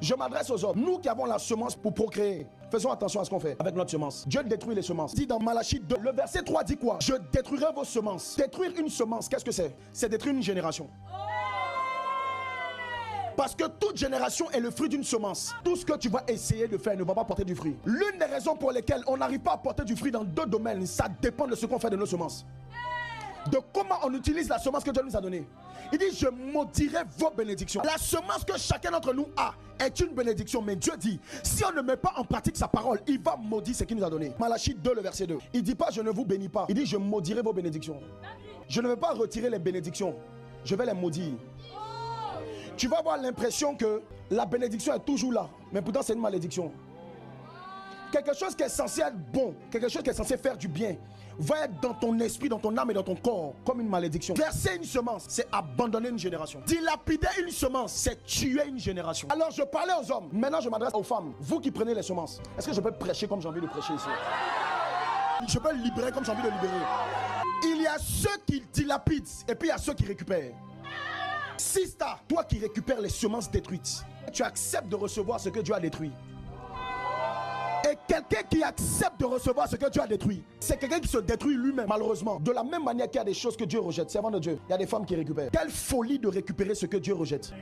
Je m'adresse aux hommes. Nous qui avons la semence pour procréer, faisons attention à ce qu'on fait avec notre semence. Dieu détruit les semences. Dit dans Malachie 2, le verset 3 dit quoi? Je détruirai vos semences. Détruire une semence, qu'est-ce que c'est? C'est détruire une génération. Parce que toute génération est le fruit d'une semence. Tout ce que tu vas essayer de faire ne va pas porter du fruit. L'une des raisons pour lesquelles on n'arrive pas à porter du fruit dans deux domaines, ça dépend de ce qu'on fait de nos semences. De comment on utilise la semence que Dieu nous a donnée. Il dit, je maudirai vos bénédictions. La semence que chacun d'entre nous a est une bénédiction. Mais Dieu dit, si on ne met pas en pratique sa parole, il va maudire ce qu'il nous a donné. Malachie 2, le verset 2. Il ne dit pas, je ne vous bénis pas. Il dit, je maudirai vos bénédictions. Je ne vais pas retirer les bénédictions. Je vais les maudire. Tu vas avoir l'impression que la bénédiction est toujours là. Mais pourtant, c'est une malédiction. Quelque chose qui est censé être bon, quelque chose qui est censé faire du bien, va être dans ton esprit, dans ton âme et dans ton corps comme une malédiction. Verser une semence, c'est abandonner une génération. Dilapider une semence, c'est tuer une génération. Alors je parlais aux hommes, maintenant je m'adresse aux femmes. Vous qui prenez les semences, est-ce que je peux prêcher comme j'ai envie de prêcher ici? Je peux libérer comme j'ai envie de libérer. Il y a ceux qui dilapident et puis il y a ceux qui récupèrent. Sista, toi qui récupères les semences détruites, tu acceptes de recevoir ce que Dieu a détruit. Et quelqu'un qui accepte de recevoir ce que Dieu a détruit, c'est quelqu'un qui se détruit lui-même, malheureusement. De la même manière qu'il y a des choses que Dieu rejette, servant de Dieu, il y a des femmes qui récupèrent. Quelle folie de récupérer ce que Dieu rejette.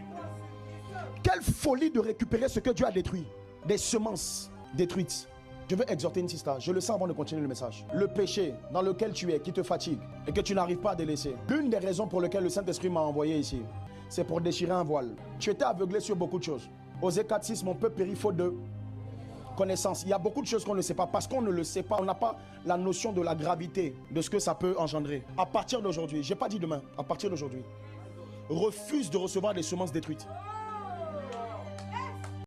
Quelle folie de récupérer ce que Dieu a détruit. Des semences détruites. Je veux exhorter une sista, je le sens avant de continuer le message. Le péché dans lequel tu es, qui te fatigue et que tu n'arrives pas à délaisser. L'une des raisons pour lesquelles le Saint-Esprit m'a envoyé ici, c'est pour déchirer un voile. Tu étais aveuglé sur beaucoup de choses. Osée 4:6, mon peuple périt faute de connaissance. Il y a beaucoup de choses qu'on ne sait pas. Parce qu'on ne le sait pas, on n'a pas la notion de la gravité de ce que ça peut engendrer. À partir d'aujourd'hui, je n'ai pas dit demain, à partir d'aujourd'hui, refuse de recevoir des semences détruites.